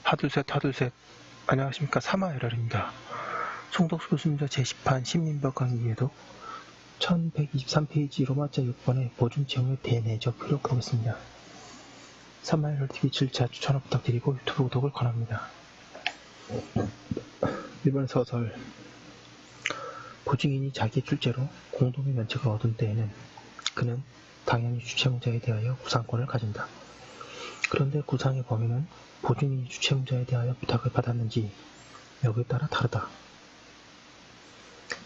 하둘셋 하둘셋. 안녕하십니까. 사마에럴입니다. 송덕수 교수님과 제10판 신민법 강의에도 1123페이지 로마자 6번의 보증채무의 대내적 효력 보겠습니다. 사마에럴TV 7차 추천을 부탁드리고 유튜브 구독을 권합니다. 1번 서설. 보증인이 자기의 출제로 공동의 면책을 얻은 때에는 그는 당연히 주채무자에 대하여 구상권을 가진다. 그런데 구상의 범위는 보증인이 주채무자에 대하여 부탁을 받았는지 여기에 따라 다르다.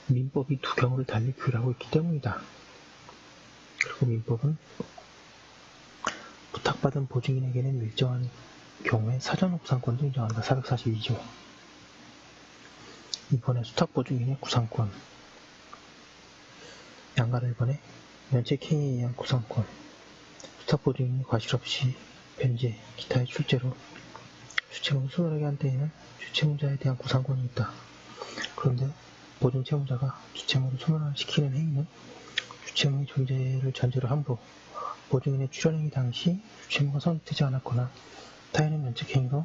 민법이 두 경우를 달리 규율하고 있기 때문이다. 그리고 민법은 부탁받은 보증인에게는 일정한 경우에 사전 구상권도 인정한다. 442조. 이번에 수탁보증인의 구상권. 양가를 1번에 면책행위에 의한 구상권. 수탁보증인이 과실 없이 변제, 기타의 출제로 주채무를 소멸하게 한 때에는 주채무자에 대한 구상권이 있다. 그런데 보증채무자가 주채무를 소멸시키는 행위는 주채무의 존재를 전제로 함으로 보증인의 출연행위 당시 주채무가 성립되지 않았거나 타인의 면책행위로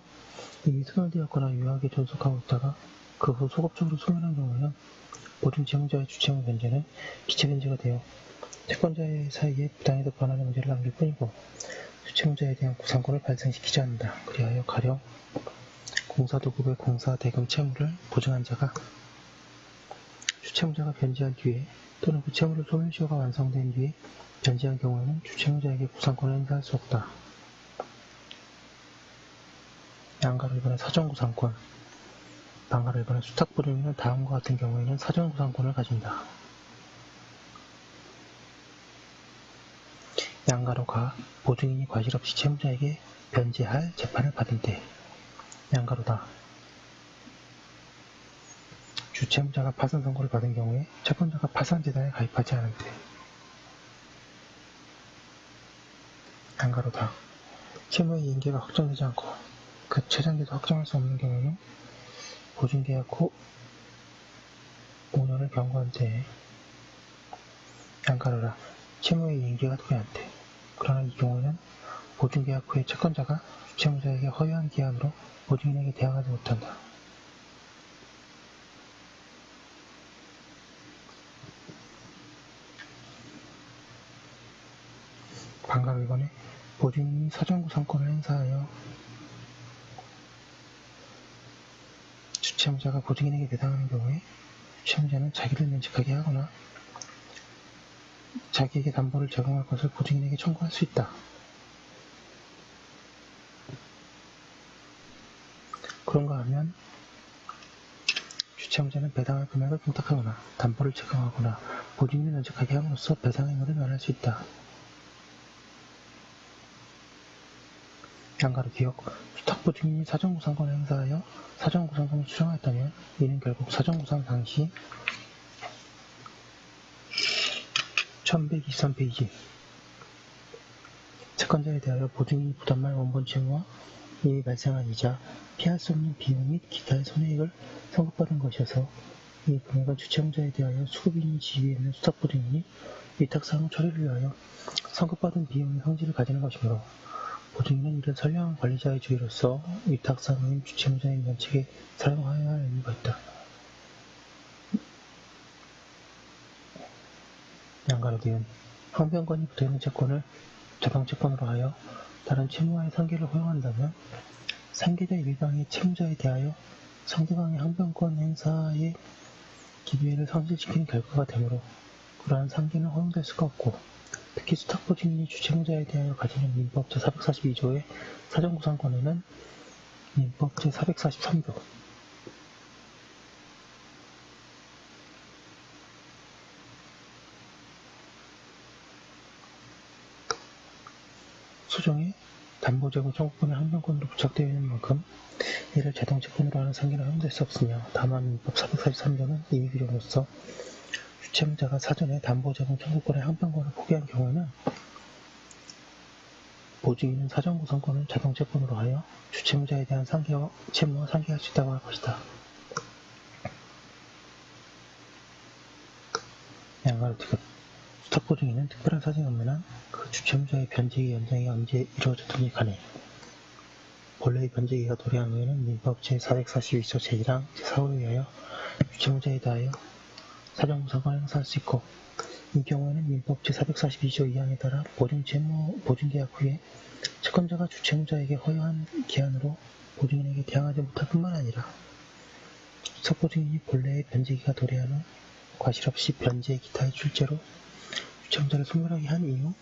이미 소멸되었거나 유효하게 존속하고 있다가 그 후 소급적으로 소멸한 경우에는 보증채무자의 주채무 변제는 기체변제가 되어 채권자의 사이에 부당에도 변화의 문제를 남길 뿐이고 주채무자에 대한 구상권을 발생시키지 않는다. 그리하여 가령 공사도급의 공사대금 채무를 보증한 자가 주채무자가 변제한 뒤에 또는 그 채무를 소멸시효가 완성된 뒤에 변제한 경우에는 주채무자에게 구상권을 행사할 수 없다. 양가로 1번의 사전구상권. 양가로 1번의 수탁보증인은 다음과 같은 경우에는 사전구상권을 가진다. 양가로가 보증인이 과실 없이 채무자에게 변제할 재판을 받은 때. 양가로다. 주채무자가 파산 선고를 받은 경우에 채권자가 파산재단에 가입하지 않을 때. 양가로다. 채무의 이행기가 확정되지 않고 그 최장기도 확정할 수 없는 경우는 보증계약 후 5년을 경과한 때에. 양가로라. 채무의 이행기가 도래한 때. 그러나 이 경우에는 보증계약 후에 채권자가 주채무자에게 허위한 기한으로 보증인에게 대항하지 못한다. 반가로 1번에 보증인이 사전구상권을 행사하여 주채무자가 보증인에게 배당하는 경우에 주채무자는 자기를 면책하게 하거나 자기에게 담보를 제공할 것을 보증인에게 청구할 수 있다. 그런가 하면 주채무자는 배당할 금액을 분탁하거나 담보를 제공하거나 보증인을 면책하게 함으로써 배상행위를 면할 수 있다. 양가로 기억. 수탁보증인이 사전구상권을 행사하여 사전구상권을 수령하였다면 이는 결국 사전구상 당시 1123페이지 채권자에 대하여 보증인이 부담할 원본 채무와 이미 발생한 이자, 피할 수 없는 비용 및 기타의 손해액을 선급받은 것이어서 이 금액은 주채무자에 대하여 수급인이 지위에 있는 수탁보증인이 위탁사항 처리를 위하여 선급받은 비용의 성질을 가지는 것이므로 보증인은 이를 선량한 관리자의 주의로서 위탁사항인 주채무자의 면책에 사용하여야 할 의무가 있다. 양가로 기은. 항변권이 붙어있는 채권을 자동채권으로 하여 다른 채무와의 상계를 허용한다면 상계자 일방의 채무자에 대하여 상대방의 항변권 행사의 기회를 상실시키는 결과가 되므로 그러한 상계는 허용될 수가 없고 특히 수탁보증인이 주채무자에 대하여 가지는 민법 제442조의 사전구상권에는 민법 제443조 소정의 담보제공 청구권의 항변권으로 부착되어 있는 만큼 이를 자동채권으로 하는 상계는 허용될 수 없으며 다만 민법 443조는 이미 규정으로서 주채무자가 사전에 담보제공 청구권의 항변권을 포기한 경우에는 보증인은 사전구상권을 자동채권으로 하여 주채무자에 대한 채무와 상계할 수 있다고 할 것이다. 양가로 디귿. 수탁보증인은 특별한 사정이 없는 한 그 주채무자의 변제의 연장이 언제 이루어졌든지 간에 본래의 변제기가 도래한 후에는 민법 제442조 제1항 제4호에 의하여 주체문자에 대하여 사정구상권을 행사할 수 있고, 이 경우에는 민법 제442조 2항에 따라 보증계약 후에 채권자가 주체문자에게 허용한 기한으로 보증인에게 대항하지 못할 뿐만 아니라 수탁보증인이 본래의 변제기가 도래한 후 과실없이 변제 기타의 출제로 주체문자를 소멸하게 한 이후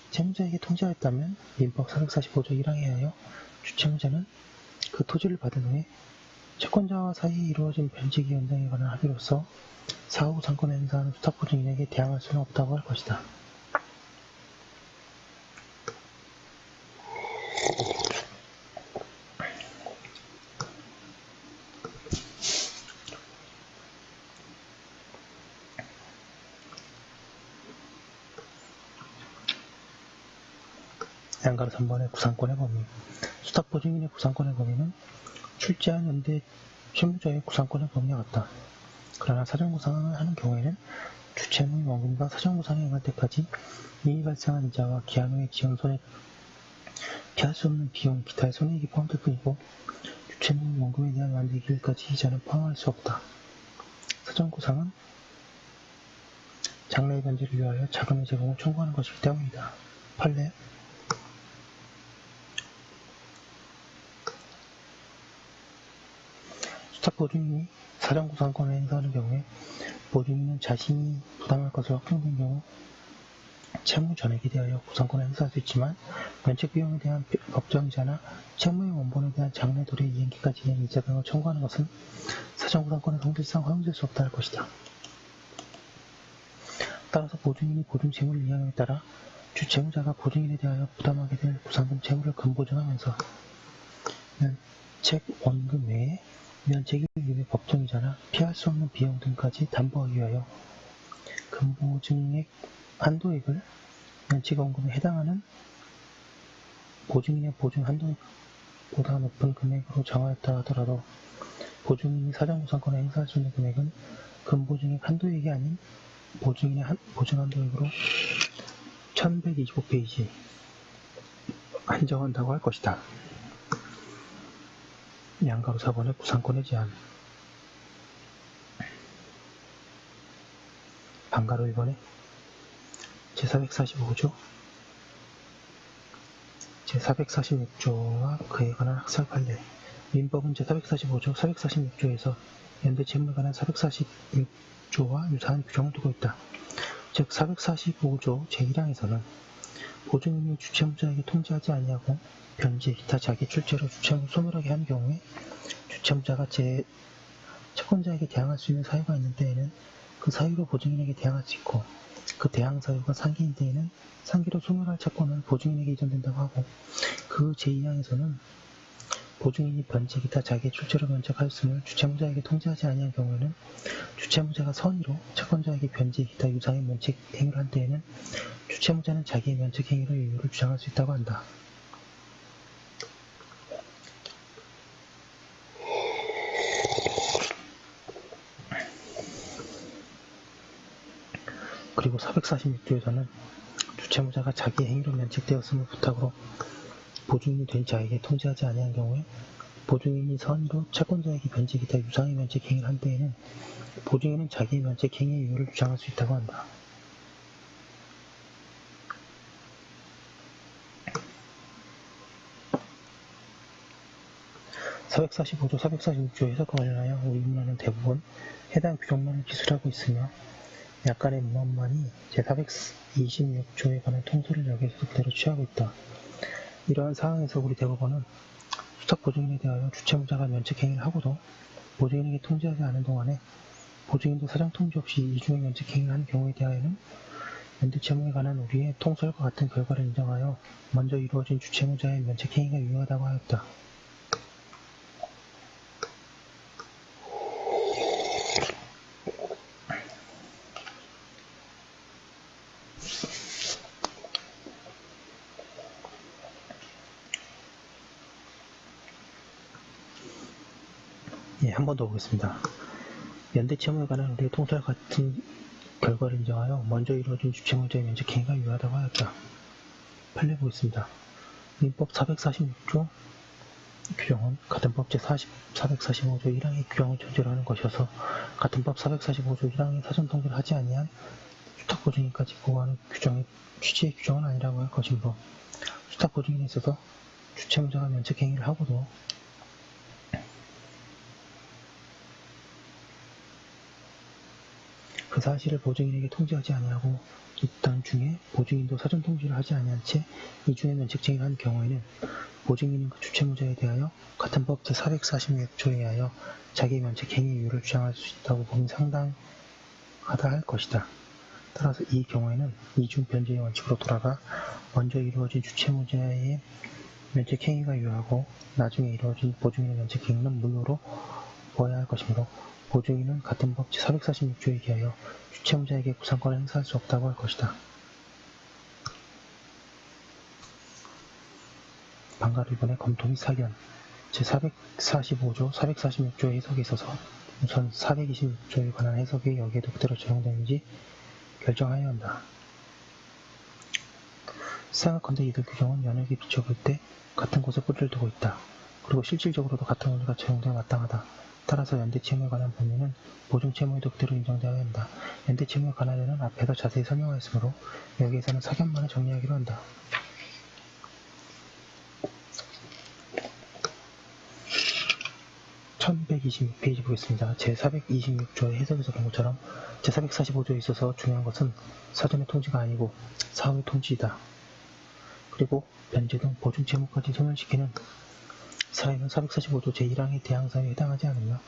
채무자에게 통지하였다면 민법 445조 1항에 의하여 주체문자는 그 토지를 받은 후에 채권자와 사이에 이루어진 변제기 연장에 관한 합의로서 사후 상권을 행사하는 수탁보증인에게 대항할 수는 없다고 할 것이다. 양가로 3번의 구상권의 범위. 수탁보증인의 구상권의 범위는 출제한 연대 채무자의 구상권의 범위와 같다. 그러나 사정구상을 하는 경우에는 주채무의 원금과 사정구상에 응할 때까지 이미 발생한 이자와 기한 후의 지연 손해, 피할 수 없는 비용, 기타의 손해액이 포함될 뿐이고 주채무의 원금에 대한 완료기일까지 이자는 포함할 수 없다. 사정구상은 장래의 변제를 위하여 자금의 제공을 청구하는 것이기 때문이다. 판례 수탁보증인이 사정구상권을 행사하는 경우에 보증인은 자신이 부당할 것으로 확정된 경우 채무 전액에 대하여 구상권을 행사할 수 있지만 면책비용에 대한 법정이자나 채무의 원본에 대한 장래 도래 이행기까지 이행 이자 등을 청구하는 것은 사정구상권의 성질상 허용될 수 없다 할 것이다. 따라서 보증인이 보증채무를 이행함에 따라 주채무자가 보증인에 대하여 부담하게 될 구상금 채무를 근보증하면서 면책 원금 외에 면책일 이후의 법정이자나 피할 수 없는 비용 등까지 담보하기 위하여 근보증액 한도액을 면책원금에 해당하는 보증인의 보증 한도액보다 높은 금액으로 정하였다 하더라도 보증인이 사정구상권을 행사할 수 있는 금액은 근보증액 한도액이 아닌 보증인의 보증 한도액으로 1125페이지 한정한다고 할 것이다. 양가로 4번의 구상권의 제한. 반가로 1번에 제445조, 제446조와 그에 관한 학설 판례. 민법은 제445조, 446조에서 연대채무에 관한 446조와 유사한 규정을 두고 있다. 즉 445조 제1항에서는 보증인이 주채무자에게 통지하지 아니하고 변제, 기타 자기 출제로 주채무를 소멸하게 한 경우에 주채무자가 채권자에게 대항할 수 있는 사유가 있는 때에는 그 사유로 보증인에게 대항할 수 있고, 그 대항 사유가 상기인 때에는 상기로 소멸할 채권은 보증인에게 이전된다고 하고, 그 제2항에서는 보증인이 변제, 기타 자기의 출제로 면책하였음을 주채무자에게 통지하지 아니한 경우에는 주채무자가 선의로 채권자에게 변제, 기타 유상의 면책 행위를 한 때에는 주채무자는 자기의 면책 행위로 이유를 주장할 수 있다고 한다. 그리고 446조에서는 주채무자가 자기 행위로 면책되었음을 부탁으로 보증인이 된 자에게 통지하지 아니한 경우에 보증인이 선의로 채권자에게 변제, 기타 유상의 면책 행위를 한 때에는 보증인은 자기의 면책 행위의 이유를 주장할 수 있다고 한다. (445조) (446조) 해석과 관련하여 우리 문화는 대부분 해당 규정만을 기술하고 있으며 약간의 문헌만이 제426조에 관한 통설을 여기에서 그대로 취하고 있다. 이러한 사항에서 우리 대법원은 수탁보증인에 대하여 주채무자가 면책행위를 하고도 보증인에게 통지하지 않은 동안에 보증인도 사정통지 없이 이중의 면책행위를 한 경우에 대하여는 연대채무에 관한 우리의 통설과 같은 결과를 인정하여 먼저 이루어진 주채무자의 면책행위가 유효하다고 하였다. 한 번 더 보겠습니다. 연대채무에 관한 우리의 통설과 같은 결과를 인정하여 먼저 이루어진 주채무자의 면책행위가 유효하다고 하였다. 판례 보겠습니다. 민법 446조 규정은 같은 법 제445조 1항의 규정을 전제로 하는 것이어서 같은 법 445조 1항의 사전통지를 하지 아니한 수탁보증인까지 보호하는 규정의 취지의 규정은 아니라고 할 것이므로 수탁보증인에 있어서 주체무자가 면책행위를 하고도 그 사실을 보증인에게 통지하지 아니하고 있던 중에 보증인도 사전통지를 하지 아니한 채 이중의 면책행위를 한 경우에는 보증인은 그 주체무자에 대하여 같은 법 제446조에 의하여 자기의 면책행위 이유를 주장할 수 있다고 보기 상당하다 할 것이다. 따라서 이 경우에는 이중 변제의 원칙으로 돌아가 먼저 이루어진 주체무자의 면책행위가 유효하고 나중에 이루어진 보증인의 면책행위는 무효로 보아야 할 것이므로 보증인은 같은 법 제446조에 의하여 주체무자에게 구상권을 행사할 수 없다고 할 것이다. 방가를 이번에 검토 및 사견 제445조, 446조의 해석에 있어서 우선 426조에 관한 해석이 여기에도 그대로 적용되는지 결정하여야 한다. 생각컨대 이들 규정은 연역에 비춰볼 때 같은 곳에 뿌리를 두고 있다. 그리고 실질적으로도 같은 원리가 적용되어 마땅하다. 따라서 연대채무에 관한 법률은 보증채무에도 그대로 인정되어야 한다. 연대채무에 관하여는 앞에서 자세히 설명하였으므로 여기에서는 사견만을 정리하기로 한다. 1126페이지 보겠습니다. 제426조의 해석에서 본 것처럼 제445조에 있어서 중요한 것은 사전의 통지가 아니고 사후의 통지이다. 그리고 변제 등 보증채무까지 소멸시키는 사유는 445조 제1항의 대항사유에 해당하지 않으며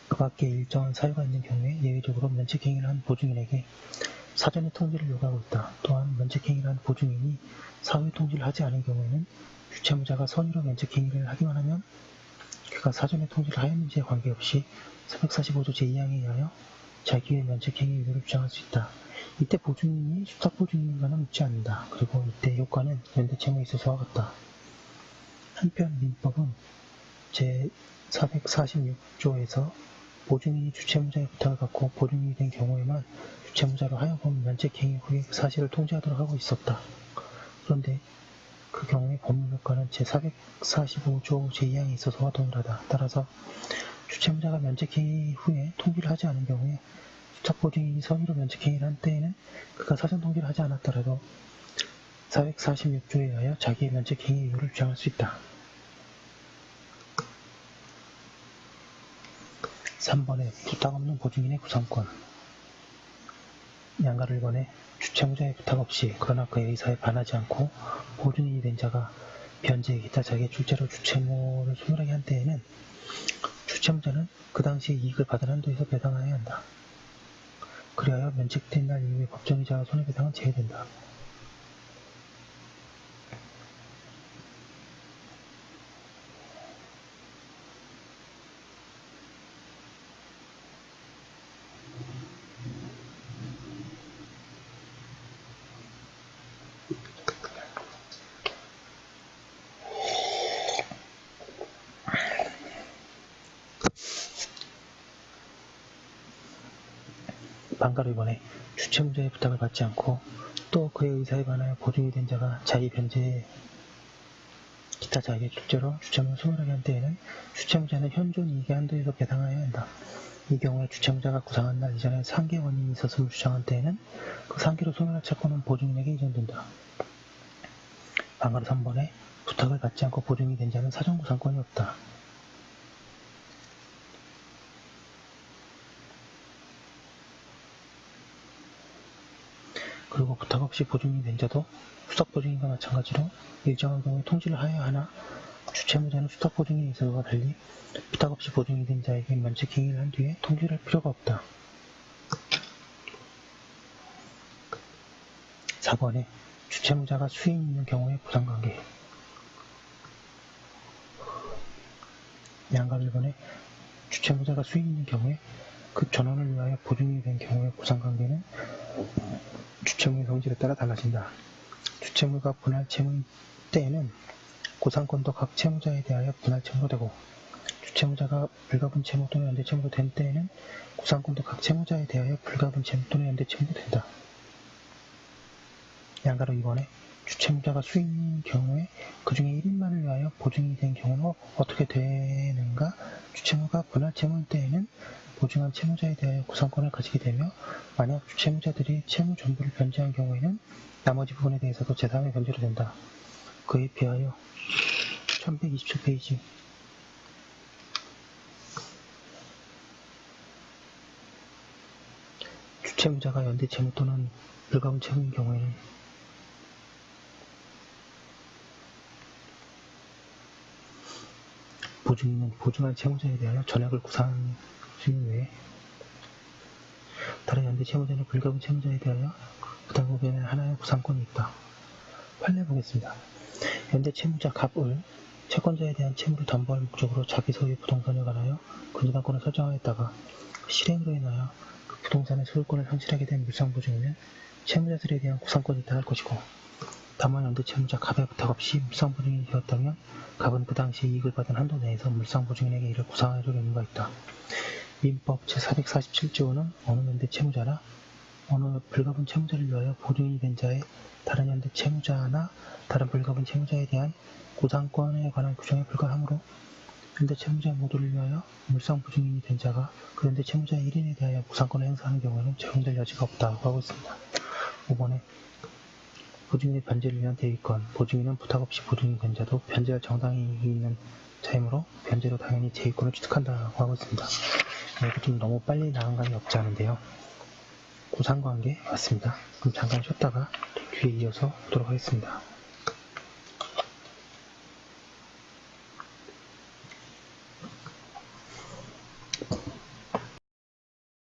그 밖에 일정한 사유가 있는 경우에 예외적으로 면책행위를 한 보증인에게 사전의 통지를 요구하고 있다. 또한 면책행위를 한 보증인이 사후의 통지를 하지 않은 경우에는 주체무자가 선의로 면책행위를 하기만 하면 그가 사전에 통지를 하였는지에 관계없이 445조 제2항에 의하여 자기의 면책행위 이유를 주장할 수 있다. 이때 보증인이 수탁보증인과는 묻지 않는다. 그리고 이때 효과는 연대채무에 있어서와 같다. 한편 민법은 제446조에서 보증인이 주체무자의 부탁을 받고 보증인이 된 경우에만 주체무자로 하여금 면책행위 후에 그 사실을 통지하도록 하고 있었다. 그런데 그 경우에 법률효과는 제445조 제2항에 있어서와 동일하다. 따라서 주체무자가 면책행위 후에 통지를 하지 않은 경우에 수탁보증인이 선의로 면책행위를 한 때에는 그가 사전 통지를 하지 않았더라도 446조에 의하여 자기의 면책행위 이유를 주장할 수 있다. 3번에 부탁 없는 보증인의 구상권. 양가를 번에 주체무자의 부탁 없이 그러나 그의 의사에 반하지 않고 보증인이 된 자가 변제 기타 자기의 출제로 주체무를 소멸하게 한 때에는 주체무자는 그 당시에 이익을 받은 한도에서 배당하여야 한다. 그리하여 면책된 날 이후에 법정이자와 손해배상은 제외된다. 방가로 이번에 주체무자의 부탁을 받지 않고 또 그의 의사에 반하여 보증이 된 자가 자기 변제에 기타 자기의 출제로 주체무를 소멸하게 한 때에는 주체무자는 현존 이익의 한도에서 배당하여야 한다. 이 경우에 주체무자가 구상한 날 이전에 상계 원인이 있었음을 주장한 때에는 그 상계로 소멸할 채권은 보증인에게 이전된다. 방가로 3번에 부탁을 받지 않고 보증이 된 자는 사전구상권이 없다. 그리고 부탁 없이 보증이 된 자도 수탁보증인과 마찬가지로 일정한 경우에 통지를 하여야 하나 주체무자는 수탁보증인에 있어서와 달리 부탁 없이 보증이 된 자에게 면책행위를 한 뒤에 통지를 할 필요가 없다. 4번에 주체무자가 수인 있는 경우의 보상관계. 양가 1번에 주체무자가 수인 있는 경우에 그 전원을 위하여 보증이 된 경우의 보상관계는 주체무의 성질에 따라 달라진다. 주체무가 분할채무인 때에는 구상권도 각 채무자에 대하여 분할채무로 되고 주체무자가 불가분채무 또는 연대채무로 된 때에는 구상권도 각 채무자에 대하여 불가분채무 또는 연대채무로 된다. 양가로 2번에 주채무자가 수인인 경우에 그 중에 1인만을 위하여 보증이 된 경우는 어떻게 되는가? 주채무가 분할 채무일 때에는 보증한 채무자에 대하여 구상권을 가지게 되며, 만약 주채무자들이 채무 전부를 변제한 경우에는 나머지 부분에 대해서도 제3의 변제로 된다. 그에 비하여 1127페이지 주채무자가 연대 채무 또는 불가분 채무인 경우에는 보증인은 보증한 채무자에 대하여 전액을 구상할 수 있는 외에 다른 연대 채무자나 불가분 채무자에 대하여 부담금의 하나의 구상권이 있다. 판례 보겠습니다. 연대 채무자 갑을 채권자에 대한 채무를 담보할 목적으로 자기 소유의 부동산에 관하여 근저당권을 설정하였다가 실행으로 인하여 그 부동산의 소유권을 상실하게 된 물상보증인은 채무자들에 대한 구상권이 있다 할 것이고, 다만 연대 채무자 갑의 부탁 없이 물상보증인이 되었다면 갑은 그 당시 이익을 받은 한도 내에서 물상보증인에게 이를 구상하려는 의무가 있다. 민법 제447조는 어느 연대 채무자나 어느 불가분 채무자를 위하여 보증인이 된 자의 다른 연대 채무자나 다른 불가분 채무자에 대한 구상권에 관한 규정에 불과하므로 연대 채무자 모두를 위하여 물상보증인이 된 자가 그 연대 채무자의 1인에 대하여 구상권을 행사하는 경우에는 적용될 여지가 없다고 하고 있습니다. 5번에 보증인의 변제를 위한 대위권, 보증인은 부탁 없이 보증인이 된 자도 변제할 정당이 있는 자이므로 변제로 당연히 제위권을 취득한다고 하고 있습니다. 이거 좀 너무 빨리 나간 감이 없지 않은데요. 구상관계 맞습니다. 그럼 잠깐 쉬었다가 뒤에 이어서 보도록 하겠습니다.